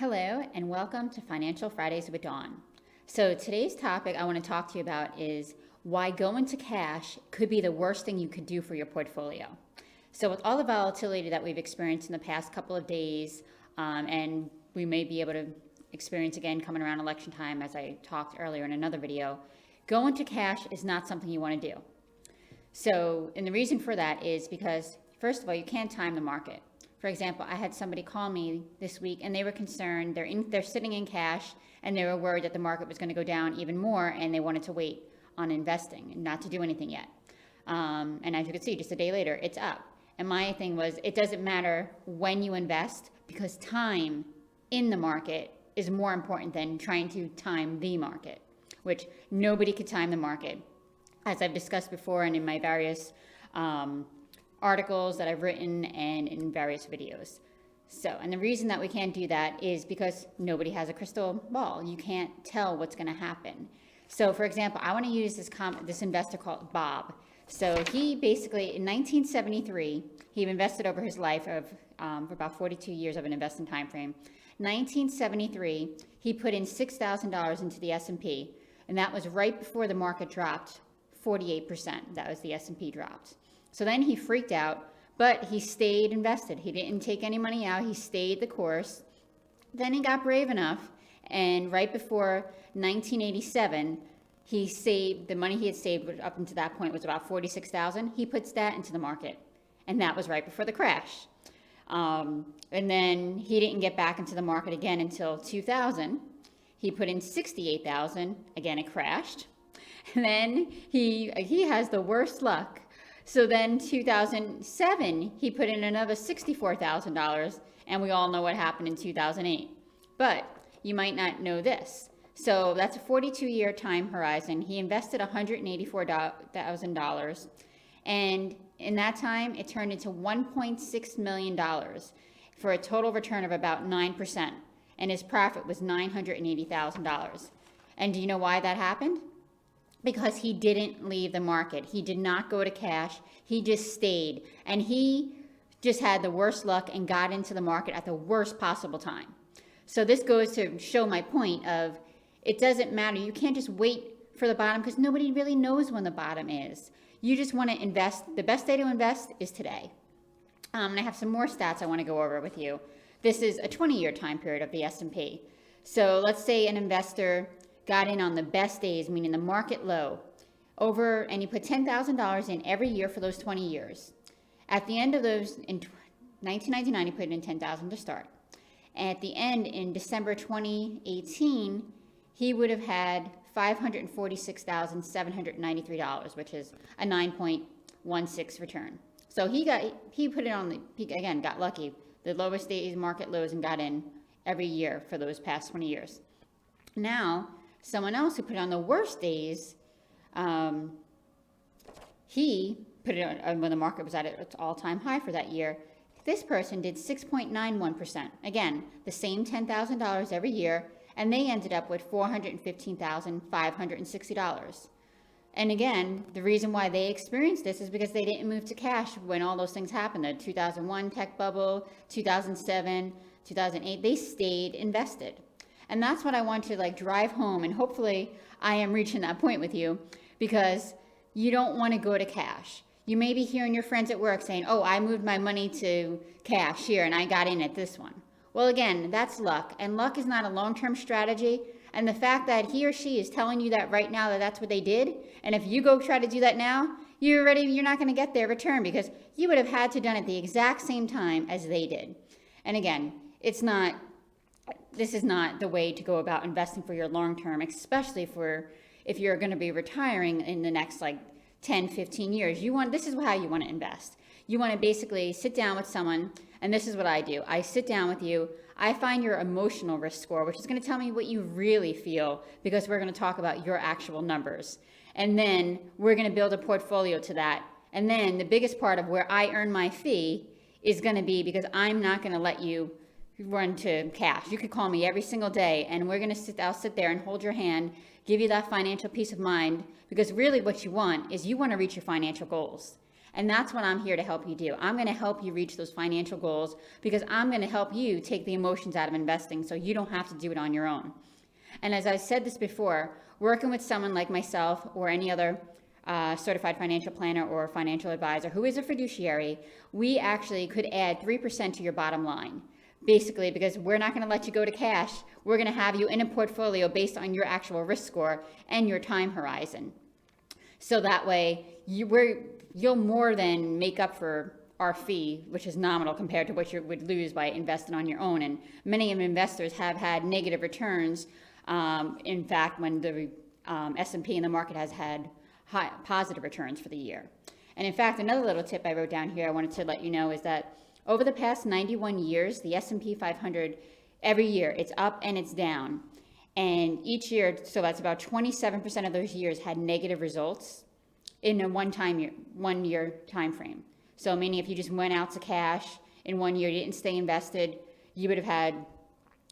Hello and welcome to Financial Fridays with Dawn. So today's topic I want to talk to you about is why going to cash could be the worst thing you could do for your portfolio. So with all the volatility that we've experienced in the past couple of days, and we may be able to experience again coming around election time, as I talked earlier in another video, going to cash is not something you want to do. So, and the reason for that is because, first of all, you can't time the market. For example, I had somebody call me this week and they were concerned, they're sitting in cash and they were worried that the market was going to go down even more and they wanted to wait on investing and not to do anything yet. And as you can see, just a day later, it's up. And my thing was, it doesn't matter when you invest because time in the market is more important than trying to time the market, which nobody could time the market. As I've discussed before and in my various articles that I've written and in various videos. So, and the reason that we can't do that is because nobody has a crystal ball. You can't tell what's going to happen. So, for example, I want to use this investor called Bob. So he basically, in 1973, he invested over his life of for about 42 years of an investing time frame. 1973, he put in $6,000 into the S&P, and that was right before the market dropped 48%. That was the S&P dropped. So then he freaked out, but he stayed invested. He didn't take any money out. He stayed the course. Then he got brave enough, and right before 1987, he saved the money he had saved up until that point was about $46,000. He puts that into the market, and that was right before the crash. And then he didn't get back into the market again until 2000. He put in $68,000. Again, it crashed. And then he has the worst luck. So then 2007, he put in another $64,000, and we all know what happened in 2008. But you might not know this. So that's a 42-year time horizon. He invested $184,000, and in that time, it turned into $1.6 million for a total return of about 9%, and his profit was $980,000. And do you know why that happened? Because he didn't leave the market. He did not go to cash. He just stayed. And he just had the worst luck and got into the market at the worst possible time. So this goes to show my point of it doesn't matter. You can't just wait for the bottom because nobody really knows when the bottom is. You just want to invest. The best day to invest is today. And I have some more stats I want to go over with you. This is a 20-year time period of the S&P. So let's say an investor got in on the best days, meaning the market low, and he put $10,000 in every year for those 20 years. At the end of those, in 1999, he put in $10,000 to start. And at the end, in December 2018, he would have had $546,793, which is a 9.16 return. So he put it on he again, got lucky. The lowest days, market lows, and got in every year for those past 20 years. Now, someone else who put it on the worst days, he put it on when the market was at its all-time high for that year. This person did 6.91%. Again, the same $10,000 every year, and they ended up with $415,560. And again, the reason why they experienced this is because they didn't move to cash when all those things happened. The 2001 tech bubble, 2007, 2008, they stayed invested. And that's what I want to drive home. And hopefully I am reaching that point with you because you don't want to go to cash. You may be hearing your friends at work saying, oh, I moved my money to cash here and I got in at this one. Well, again, that's luck. And luck is not a long-term strategy. And the fact that he or she is telling you that right now that that's what they did. And if you go try to do that now, you're not going to get their return because you would have had to done it the exact same time as they did. And again, this is not the way to go about investing for your long term, especially if you're going to be retiring in the next 10, 15 years. This is how you want to invest. You want to basically sit down with someone, and this is what I do. I sit down with you. I find your emotional risk score, which is going to tell me what you really feel because we're going to talk about your actual numbers. And then we're going to build a portfolio to that. And then the biggest part of where I earn my fee is going to be because I'm not going to let you run to cash. You could call me every single day and I'll sit there and hold your hand, give you that financial peace of mind because really what you want is you want to reach your financial goals. And that's what I'm here to help you do. I'm going to help you reach those financial goals because I'm going to help you take the emotions out of investing so you don't have to do it on your own. And as I said this before, working with someone like myself or any other certified financial planner or financial advisor who is a fiduciary, we actually could add 3% to your bottom line. Basically, because we're not going to let you go to cash. We're going to have you in a portfolio based on your actual risk score and your time horizon. So that way, you'll more than make up for our fee, which is nominal compared to what you would lose by investing on your own. And many of investors have had negative returns. In fact, when the S&P in the market has had positive returns for the year. And in fact, another little tip I wrote down here I wanted to let you know is that over the past 91 years, the S&P 500, every year, it's up and it's down. And each year, so that's about 27% of those years had negative results in a one year time frame. So meaning if you just went out to cash in 1 year, you didn't stay invested, you would have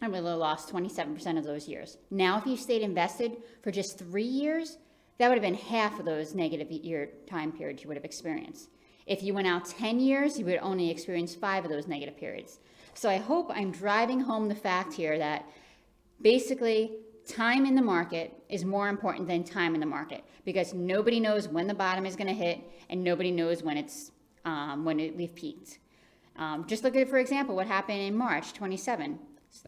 lost 27% of those years. Now, if you stayed invested for just 3 years, that would have been half of those negative year time periods you would have experienced. If you went out 10 years, you would only experience 5 of those negative periods. So I hope I'm driving home the fact here that basically, time in the market is more important than time in the market because nobody knows when the bottom is going to hit and nobody knows when we've peaked. Just look at, for example, what happened in March 27.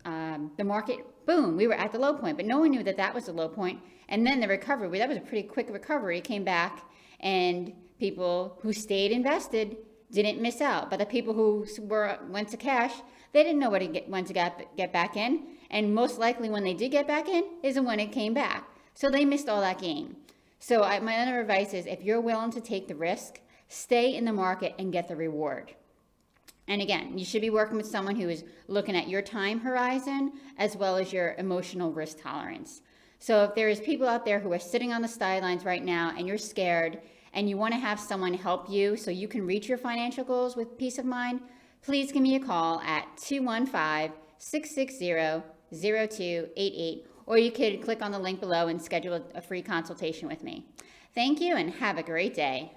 The market, boom, we were at the low point, but no one knew that that was the low point. And then the recovery, that was a pretty quick recovery, came back, and people who stayed invested didn't miss out. But the people who went to cash, they didn't know when to get back in. And most likely when they did get back in isn't when it came back. So they missed all that gain. So my other advice is if you're willing to take the risk, stay in the market and get the reward. And again, you should be working with someone who is looking at your time horizon as well as your emotional risk tolerance. So if there is people out there who are sitting on the sidelines right now and you're scared and you want to have someone help you so you can reach your financial goals with peace of mind, please give me a call at 215-660-0288, or you could click on the link below and schedule a free consultation with me. Thank you and have a great day.